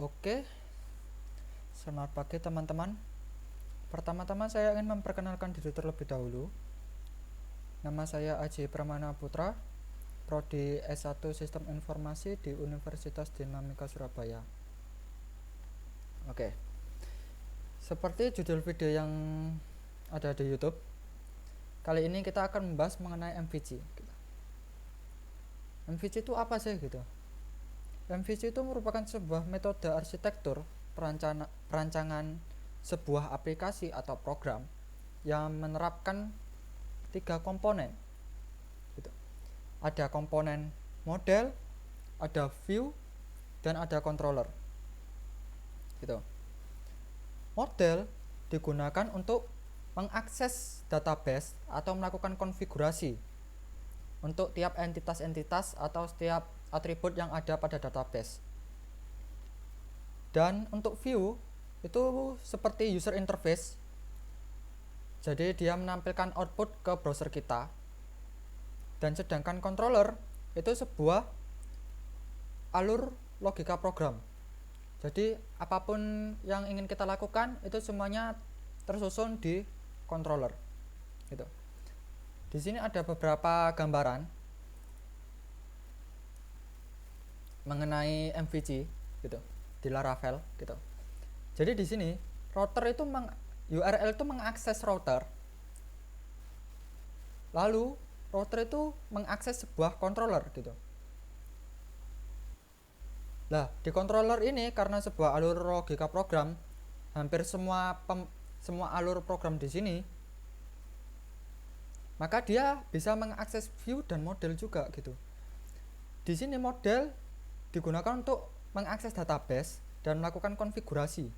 Oke, selamat pagi teman-teman. Pertama-tama saya ingin memperkenalkan diri terlebih dahulu. Nama saya Aji Pramana Putra, Prodi S1 Sistem Informasi di Universitas Dinamika Surabaya. Oke, seperti judul video yang ada di YouTube, kali ini kita akan membahas mengenai MVC. MVC itu apa sih gitu? MVC itu merupakan sebuah metode arsitektur perancangan sebuah aplikasi atau program yang menerapkan 3 komponen gitu. Ada komponen model, ada view, dan ada controller gitu. Model digunakan untuk mengakses database atau melakukan konfigurasi untuk tiap entitas-entitas atau setiap atribut yang ada pada database. Dan untuk view itu seperti user interface, jadi dia menampilkan output ke browser kita. Dan sedangkan controller itu sebuah alur logika program, jadi apapun yang ingin kita lakukan itu semuanya tersusun di controller gitu. Di sini ada beberapa gambaran mengenai MVC gitu di Laravel gitu. Jadi di sini router itu URL itu mengakses router. Lalu router itu mengakses sebuah controller gitu. Nah, di controller ini karena sebuah alur logika program, hampir semua alur program di sini, maka dia bisa mengakses view dan model juga gitu. Di sini model digunakan untuk mengakses database dan melakukan konfigurasi.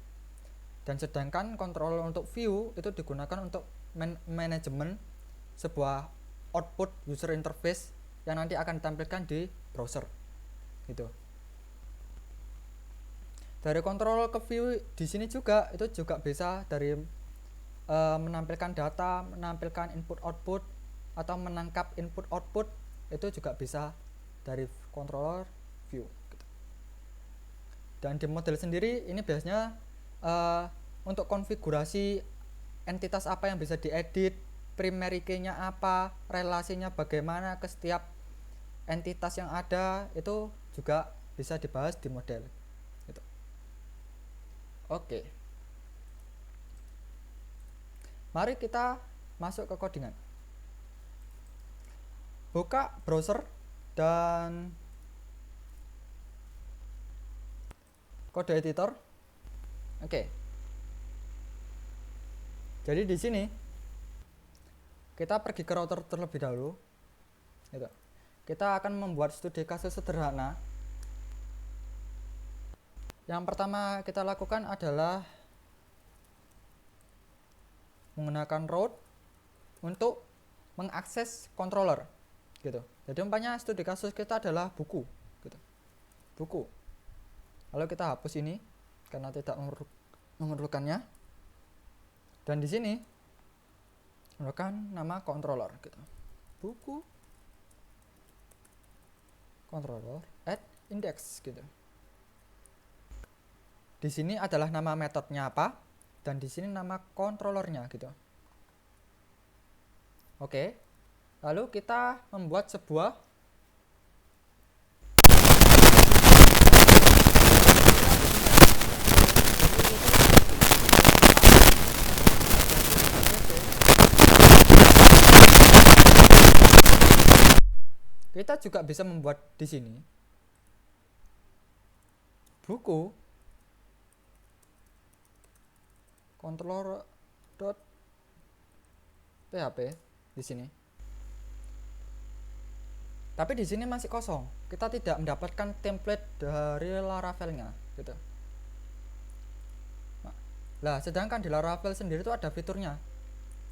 Dan sedangkan controller untuk view itu digunakan untuk manajemen sebuah output user interface yang nanti akan ditampilkan di browser gitu. Dari controller ke view di sini juga itu juga bisa dari menampilkan data, menampilkan input output, atau menangkap input output, itu juga bisa dari controller view gitu. Dan di model sendiri ini biasanya untuk konfigurasi entitas apa yang bisa diedit, primary key-nya apa, relasinya bagaimana ke setiap entitas yang ada, itu juga bisa dibahas di model gitu. Oke, mari kita masuk ke codingan. Buka browser dan kode editor. Oke. Jadi di sini kita pergi ke router terlebih dahulu. Gitu. Kita akan membuat studi kasus sederhana. Yang pertama kita lakukan adalah menggunakan route untuk mengakses controller gitu. Jadi umpamanya studi kasus kita adalah buku gitu. Buku. Lalu kita hapus ini karena tidak memerlukannya. Dan di sini menggunakan nama controller gitu. Buku controller add index gitu. Di sini adalah nama metodenya apa, dan di sini nama controllernya gitu. Oke. Lalu kita membuat sebuah kita juga bisa membuat di sini buku controller.php di sini. Tapi di sini masih kosong. Kita tidak mendapatkan template dari Laravel-nya gitu. Nah, sedangkan di Laravel sendiri itu ada fiturnya.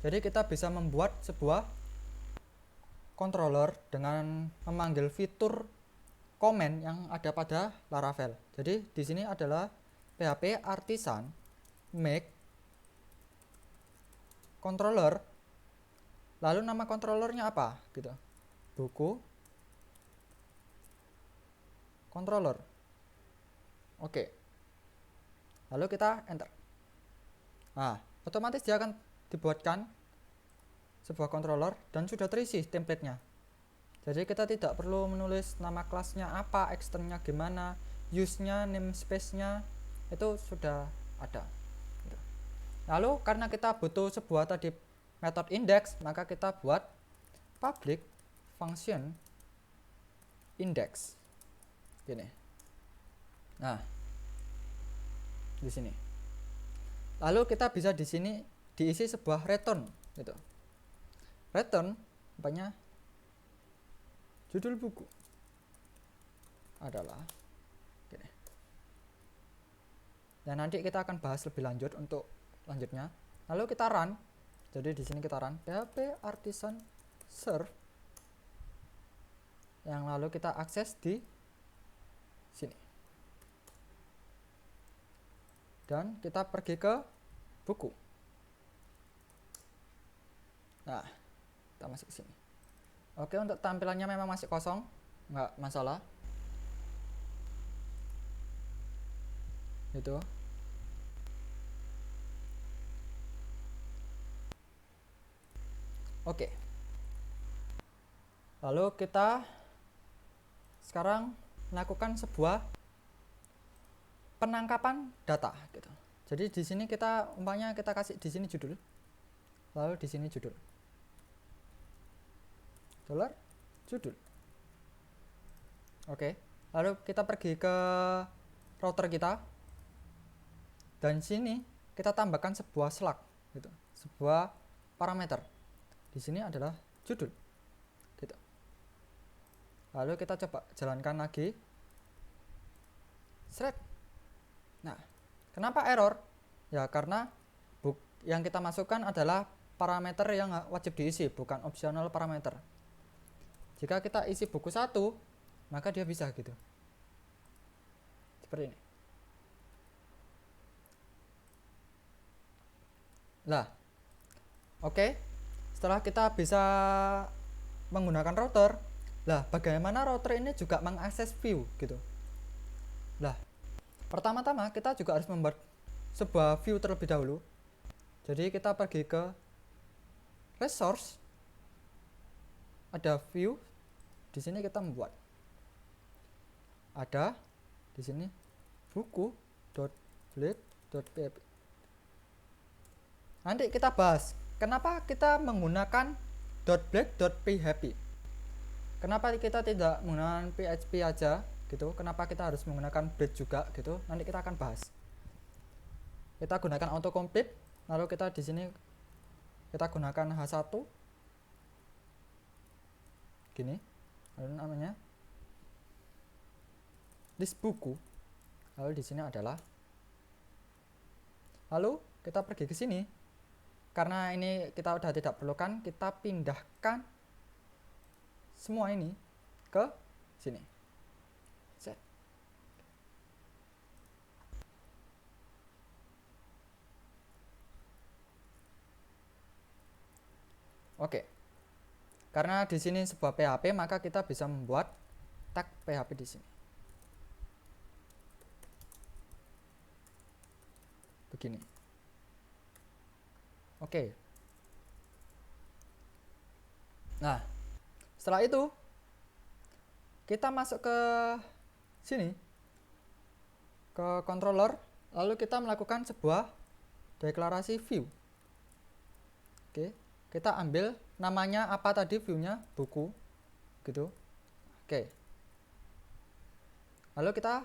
Jadi kita bisa membuat sebuah controller dengan memanggil fitur komen yang ada pada Laravel. Jadi di sini adalah PHP artisan make controller, lalu nama controllernya apa gitu, buku controller. Oke, lalu kita enter. Nah, otomatis dia akan dibuatkan sebuah controller dan sudah terisi template-nya. Jadi kita tidak perlu menulis nama kelasnya apa, externnya gimana, use-nya, namespace-nya itu sudah ada. Lalu karena kita butuh sebuah tadi method index, maka kita buat public function index. Gini. Nah, di sini. Lalu kita bisa di sini diisi sebuah return gitu. Return apanya? Judul buku adalah gini. Dan nanti kita akan bahas lebih lanjut untuk lanjutnya. Lalu kita run. Jadi di sini kita run php artisan serve, yang lalu kita akses di sini. Dan kita pergi ke buku. Nah, kita masuk ke sini. Oke, untuk tampilannya memang masih kosong, nggak masalah. Itu. Oke. Lalu kita sekarang melakukan sebuah penangkapan data gitu. Jadi di sini kita umpamanya kita kasih di sini judul. Lalu di sini judul. Dolar judul. Oke. Lalu kita pergi ke router kita. Dan sini kita tambahkan sebuah slug gitu. Sebuah parameter. Di sini adalah judul. Gitu. Lalu kita coba jalankan lagi. Thread. Nah, kenapa error? Ya karena yang kita masukkan adalah parameter yang wajib diisi, bukan optional parameter. Jika kita isi buku 1, maka dia bisa gitu. Seperti ini. Lah, oke. Setelah kita bisa menggunakan router, lah bagaimana router ini juga mengakses view gitu. Lah, pertama-tama kita juga harus membuat sebuah view terlebih dahulu. Jadi kita pergi ke resource, ada view, di sini kita membuat. Ada di sini buku.blade.php. Nanti kita bahas kenapa kita menggunakan .blade.php. Kenapa kita tidak menggunakan PHP aja gitu? Kenapa kita harus menggunakan Blade juga gitu? Nanti kita akan bahas. Kita gunakan autocomplete, lalu kita di sini kita gunakan H1 gini, lalu namanya list buku, lalu di sini adalah, lalu kita pergi ke sini. Karena ini kita udah tidak perlukan, kita pindahkan semua ini ke sini. Set. Oke. Karena di sini sebuah PHP, maka kita bisa membuat tag PHP di sini. Begini. Oke. Nah, setelah itu kita masuk ke sini, ke controller, lalu kita melakukan sebuah deklarasi view. Oke, kita ambil namanya apa tadi, view-nya buku gitu. Oke, lalu kita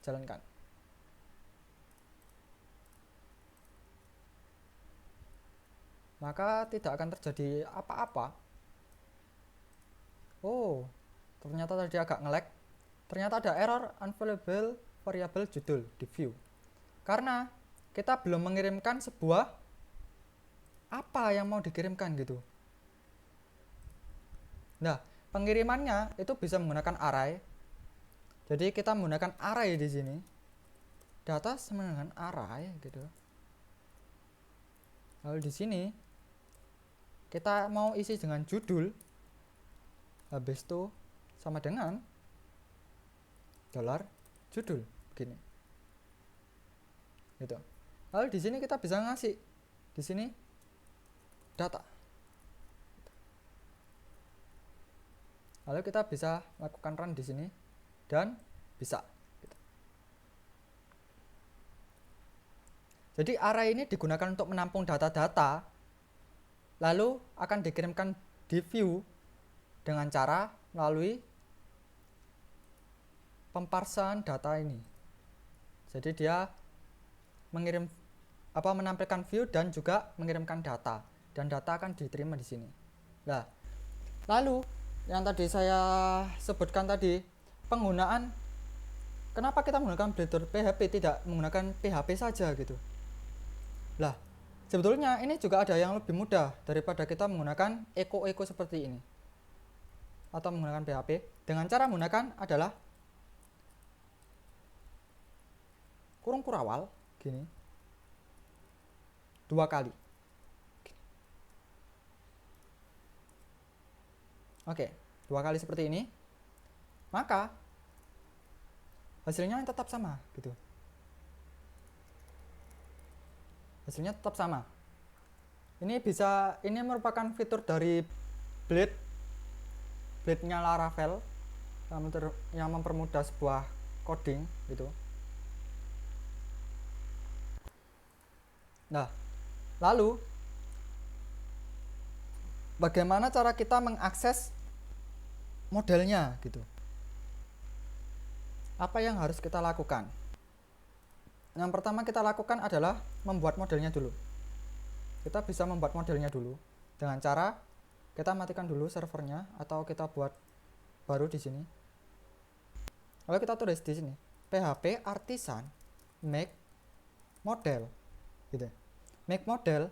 jalankan. Maka tidak akan terjadi apa-apa. Oh, ternyata tadi agak nge-lag. Ternyata ada error unavailable variable judul di view. Karena kita belum mengirimkan sebuah apa yang mau dikirimkan gitu. Nah, pengirimannya itu bisa menggunakan array. Jadi kita menggunakan array di sini. Data sama dengan array gitu. Lalu di sini kita mau isi dengan judul, habis itu sama dengan $judul begini. gitu. Lalu di sini kita bisa ngasih di sini data. Lalu kita bisa lakukan run di sini dan bisa. Gitu. Jadi array ini digunakan untuk menampung data-data, lalu akan dikirimkan di view dengan cara melalui pemparsean data ini. Jadi dia menampilkan view dan juga mengirimkan data, dan data akan diterima di sini. Nah, lalu yang tadi saya sebutkan tadi, penggunaan, kenapa kita menggunakan Blazor PHP tidak menggunakan PHP saja gitu. Lah, sebetulnya ini juga ada yang lebih mudah daripada kita menggunakan echo seperti ini atau menggunakan PHP. Dengan cara menggunakan adalah kurung kurawal gini 2 kali. Oke, 2 kali seperti ini, maka hasilnya tetap sama gitu. Hasilnya tetap sama. Ini merupakan fitur dari Blade-nya Laravel yang mempermudah sebuah coding gitu. Nah, lalu bagaimana cara kita mengakses modelnya gitu? Apa yang harus kita lakukan? Yang pertama kita lakukan adalah membuat modelnya dulu. Kita bisa membuat modelnya dulu dengan cara kita matikan dulu servernya atau kita buat baru di sini. Lalu kita tulis di sini PHP artisan make model gitu. Make model.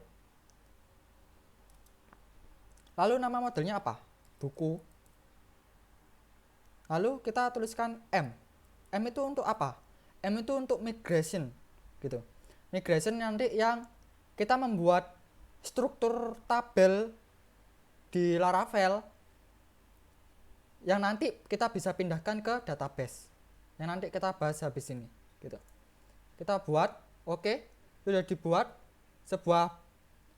Lalu nama modelnya apa? Buku. Lalu kita tuliskan M. M itu untuk apa? M itu untuk migration gitu. Migration nanti yang kita membuat struktur tabel di Laravel yang nanti kita bisa pindahkan ke database. Yang nanti kita bahas habis ini gitu. Kita buat, oke, sudah dibuat sebuah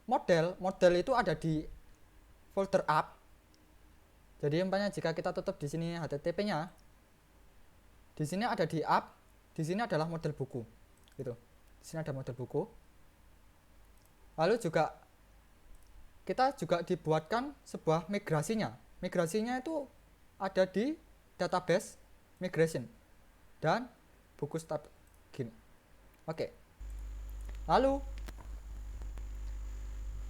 model itu ada di folder app. Jadi umpamanya jika kita tutup di sini HTTP-nya, di sini ada di app, di sini adalah model buku, gitu. Di sini ada model buku. Lalu juga kita juga dibuatkan sebuah migrasinya. Migrasinya itu ada di database migration dan buku start gini. Oke. Lalu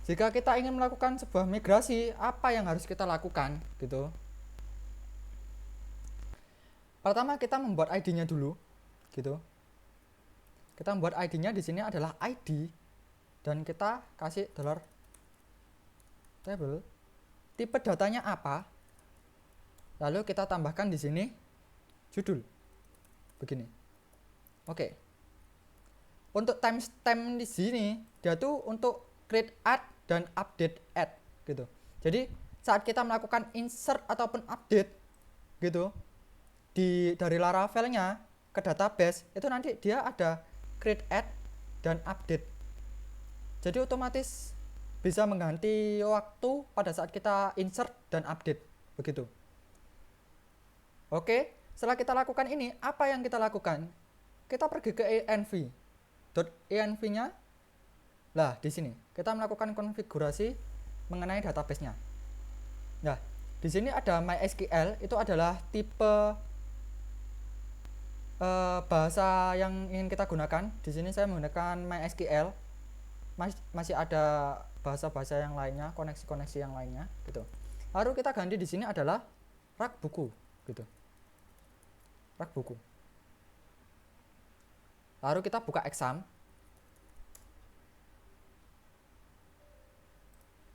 jika kita ingin melakukan sebuah migrasi, apa yang harus kita lakukan gitu? Pertama kita membuat ID-nya dulu gitu. Kita membuat ID-nya di sini adalah ID dan kita kasih $table. Tipe datanya apa? Lalu kita tambahkan di sini judul. Begini. Oke. Untuk timestamp di sini dia tuh untuk create add dan update add gitu. Jadi saat kita melakukan insert ataupun update gitu dari Laravel-nya ke database, itu nanti dia ada create add dan update. Jadi otomatis bisa mengganti waktu pada saat kita insert dan update begitu. Oke, setelah kita lakukan ini, apa yang kita lakukan? Kita pergi ke env-nya. Lah, di sini kita melakukan konfigurasi mengenai database-nya. Nah, di sini ada MySQL, itu adalah tipe bahasa yang ingin kita gunakan. Di sini saya menggunakan MySQL. Masih ada bahasa-bahasa yang lainnya, koneksi-koneksi yang lainnya gitu. Lalu kita ganti di sini adalah rak buku gitu. Rak buku. Lalu kita buka exam.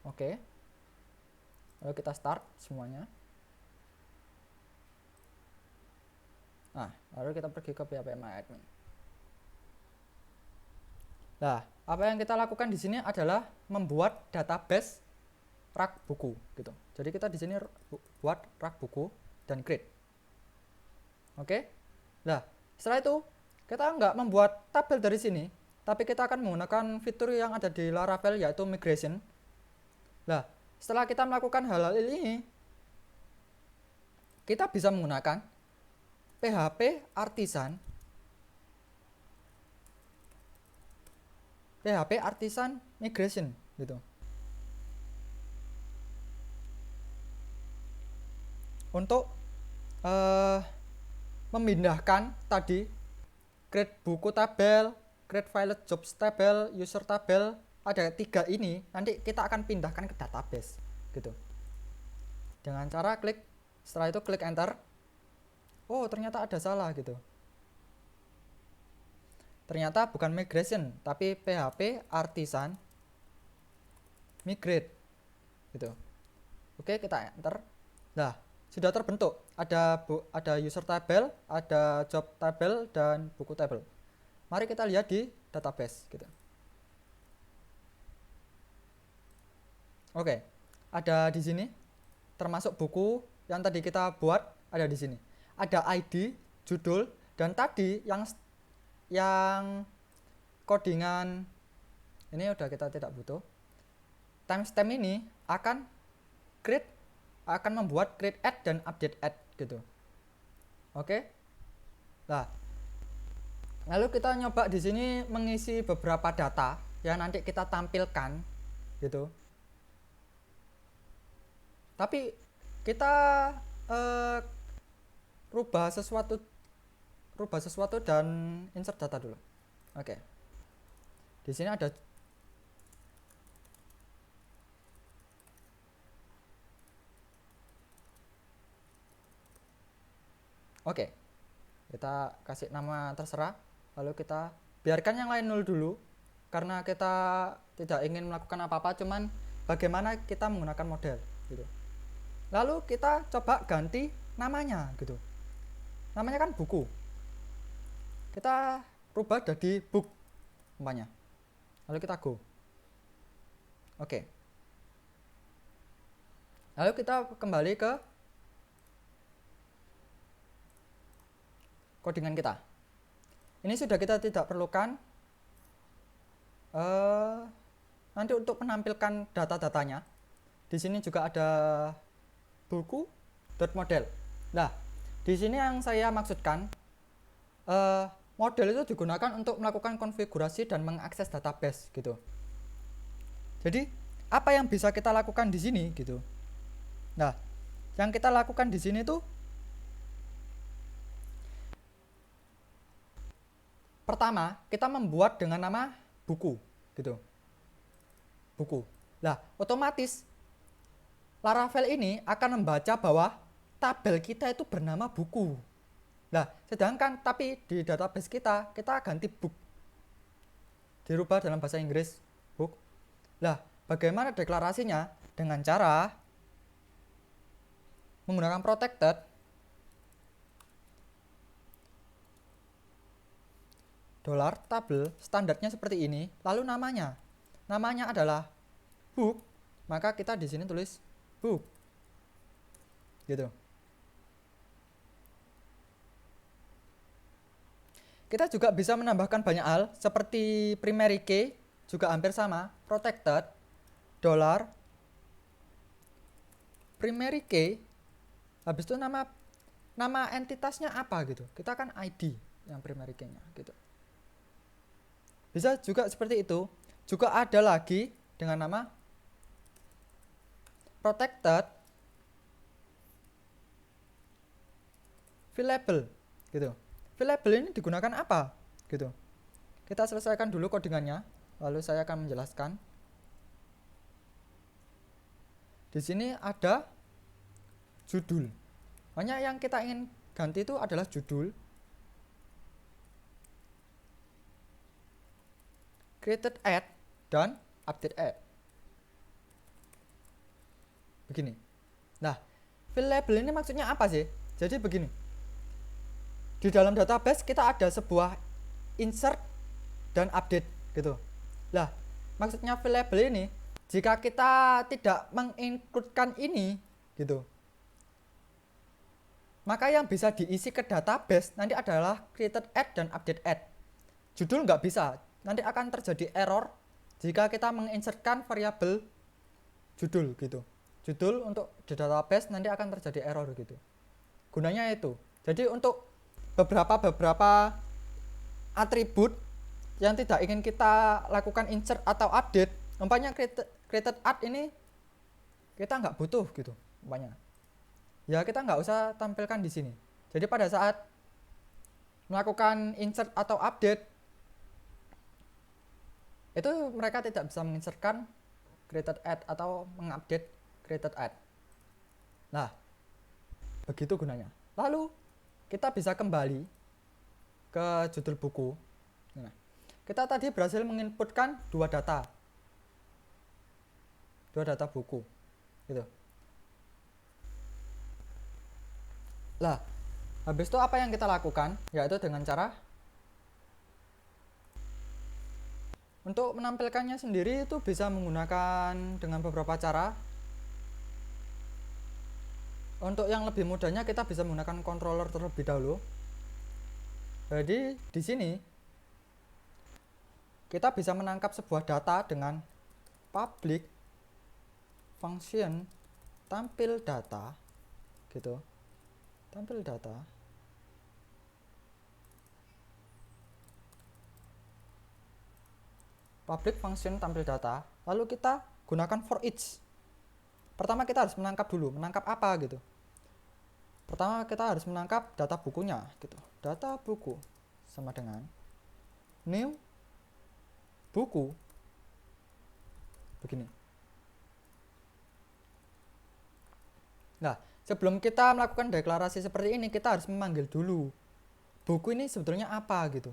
Oke. Lalu kita start semuanya. Nah, lalu kita pergi ke php-my-admin. Nah, apa yang kita lakukan di sini adalah membuat database rak buku gitu. Jadi kita di sini buat rak buku dan create. Oke. Nah, setelah itu kita nggak membuat tabel dari sini, tapi kita akan menggunakan fitur yang ada di Laravel, yaitu migration. Nah, setelah kita melakukan hal-hal ini, kita bisa menggunakan PHP artisan migration gitu. Untuk memindahkan tadi create buku tabel, create file jobs tabel, user tabel, ada 3 ini nanti kita akan pindahkan ke database gitu. Dengan cara setelah itu klik enter. Oh, ternyata ada salah gitu. Ternyata bukan migration tapi PHP artisan migrate gitu. Oke, kita enter. Nah, sudah terbentuk. Ada user tabel, ada job tabel, dan buku tabel. Mari kita lihat di database gitu. Oke, ada di sini termasuk buku yang tadi kita buat ada di sini. Ada ID, judul, dan tadi yang codingan ini udah kita tidak butuh. Timestamp ini akan membuat create add dan update add gitu. Oke. Nah, lalu kita nyoba di sini mengisi beberapa data yang nanti kita tampilkan gitu. Tapi kita rubah sesuatu dan insert data dulu. Oke. Di sini ada Oke. Kita kasih nama terserah, lalu kita biarkan yang lain 0 dulu karena kita tidak ingin melakukan apa-apa, cuman bagaimana kita menggunakan model gitu. Lalu kita coba ganti namanya gitu. Namanya kan buku. Kita rubah jadi book umpamanya. Lalu kita go. Oke. Lalu kita kembali ke codingan kita. Ini sudah kita tidak perlukan. Nanti untuk menampilkan data-datanya, di sini juga ada buku.model. Nah, di sini yang saya maksudkan, model itu digunakan untuk melakukan konfigurasi dan mengakses database gitu. Jadi, apa yang bisa kita lakukan di sini gitu? Nah, yang kita lakukan di sini tuh pertama, kita membuat dengan nama buku gitu. Buku. Nah, otomatis Laravel ini akan membaca bahwa tabel kita itu bernama buku. Nah, sedangkan tapi di database kita ganti book. Dirubah dalam bahasa Inggris book. Nah, bagaimana deklarasinya? Dengan cara menggunakan protected $table, standarnya seperti ini, lalu namanya adalah book, maka kita di sini tulis book gitu. Kita juga bisa menambahkan banyak hal seperti primary key, juga hampir sama, protected $primary key, habis itu nama entitasnya apa gitu. Kita kan ID yang primary key-nya gitu. Bisa juga seperti itu. Juga ada lagi dengan nama protected Fileable gitu. Fileable ini digunakan apa gitu. Kita selesaikan dulu codingannya, lalu saya akan menjelaskan. Di sini ada judul. Hanya yang kita ingin ganti itu adalah judul. Created add dan update add. Begini. Nah, fileable ini maksudnya apa sih? Jadi begini. Di dalam database kita ada sebuah insert dan update gitu. Nah, maksudnya fileable ini jika kita tidak mengincludekan ini gitu, maka yang bisa diisi ke database nanti adalah created add dan update add. Judul nggak bisa. nanti akan terjadi error jika kita menginsertkan variabel judul gitu. Judul untuk di database nanti akan terjadi error gitu. Gunanya itu. Jadi untuk beberapa atribut yang tidak ingin kita lakukan insert atau update, umpamanya created add ini kita nggak butuh gitu, umpamanya. Ya kita nggak usah tampilkan di sini. Jadi pada saat melakukan insert atau update itu mereka tidak bisa menginsertkan created add atau mengupdate created add. Nah, begitu gunanya. Lalu kita bisa kembali ke judul buku. Nah, kita tadi berhasil menginputkan dua data buku gitu. Lah, habis itu apa yang kita lakukan? Yaitu dengan cara untuk menampilkannya sendiri itu bisa menggunakan dengan beberapa cara. Untuk yang lebih mudahnya kita bisa menggunakan controller terlebih dahulu. Jadi di sini kita bisa menangkap sebuah data dengan public function tampil data gitu. Tampil data. Public function tampil data, lalu kita gunakan for each. Pertama kita harus menangkap dulu, menangkap apa gitu. Pertama kita harus menangkap data bukunya gitu. Data buku sama dengan new buku begini. Nah, sebelum kita melakukan deklarasi seperti ini, kita harus memanggil dulu buku ini sebetulnya apa gitu.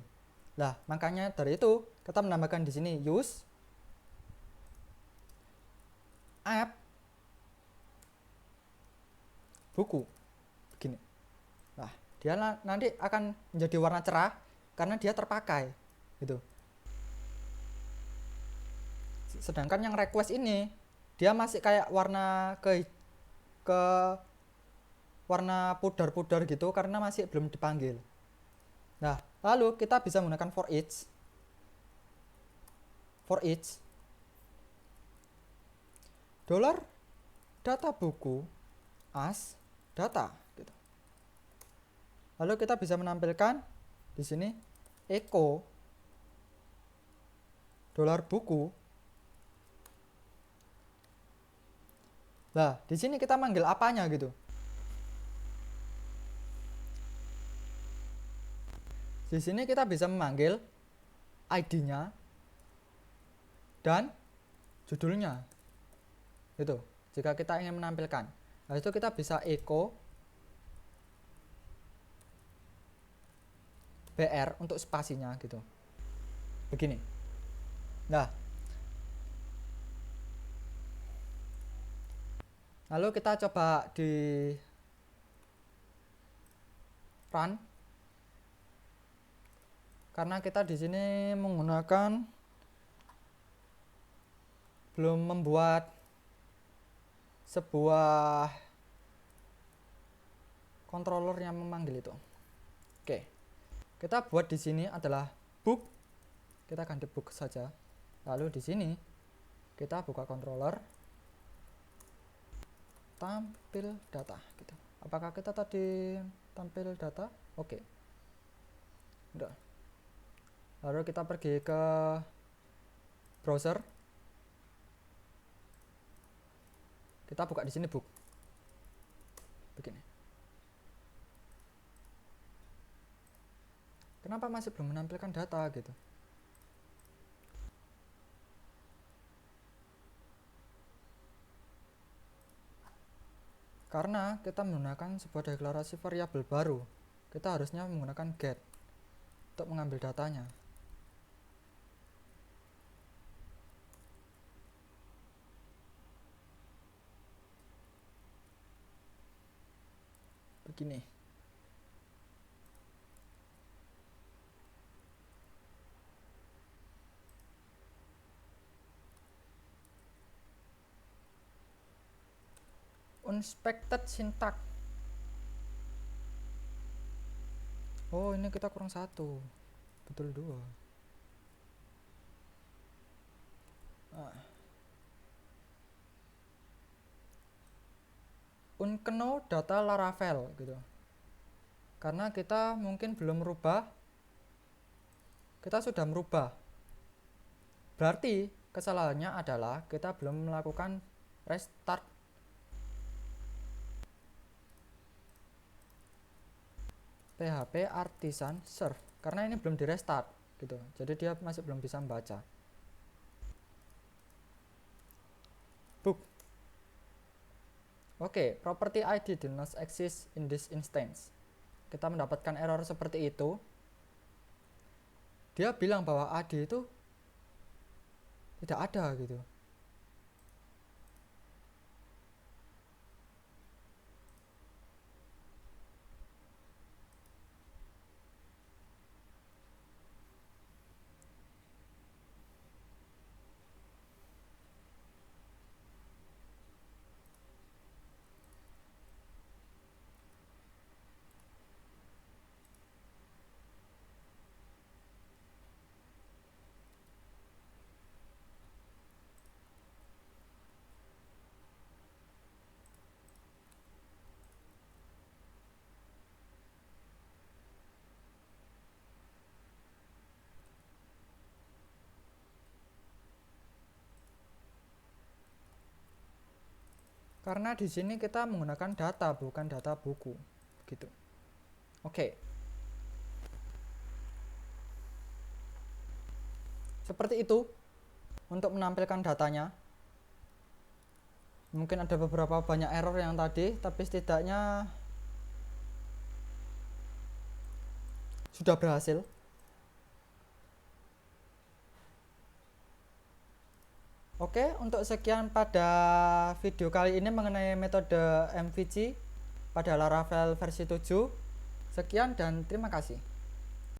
Nah, makanya dari itu kita menambahkan di sini use app buku begini. Nah, dia nanti akan menjadi warna cerah karena dia terpakai gitu. Sedangkan yang request ini dia masih kayak warna ke warna pudar-pudar gitu karena masih belum dipanggil. Nah, lalu kita bisa menggunakan for each dollar data buku as data gitu. Lalu kita bisa menampilkan di sini echo dolar buku. Nah, di sini kita manggil apanya gitu. Di sini kita bisa memanggil ID-nya dan judulnya. Itu. Jika kita ingin menampilkan. Nah, itu kita bisa echo BR untuk spasinya gitu. Begini. Nah, lalu kita coba di run. Karena kita di sini menggunakan belum membuat sebuah controller yang memanggil itu. Oke. Kita buat di sini adalah book. Kita ganti book saja. Lalu di sini kita buka controller tampil data gitu. Apakah kita tadi tampil data? Oke. Udah. Lalu kita pergi ke browser. Kita buka di sini book. Begini. Kenapa masih belum menampilkan data gitu? Karena kita menggunakan sebuah deklarasi variabel baru. Kita harusnya menggunakan get untuk mengambil datanya. Begini. Unexpected syntax. Oh, ini kita kurang satu. Betul dua. unknown data Laravel gitu. Karena kita mungkin belum merubah, kita sudah merubah. Berarti kesalahannya adalah kita belum melakukan restart PHP Artisan Serve, karena ini belum di restart gitu. Jadi dia masih belum bisa membaca. Book. Oke, property ID do not exist in this instance. Kita mendapatkan error seperti itu. Dia bilang bahwa ID itu tidak ada gitu. Karena di sini kita menggunakan data, bukan data buku, gitu. Oke. Seperti itu untuk menampilkan datanya. Mungkin ada beberapa banyak error yang tadi, tapi setidaknya sudah berhasil. Oke, untuk sekian pada video kali ini mengenai metode MVG pada Laravel versi 7. Sekian dan terima kasih.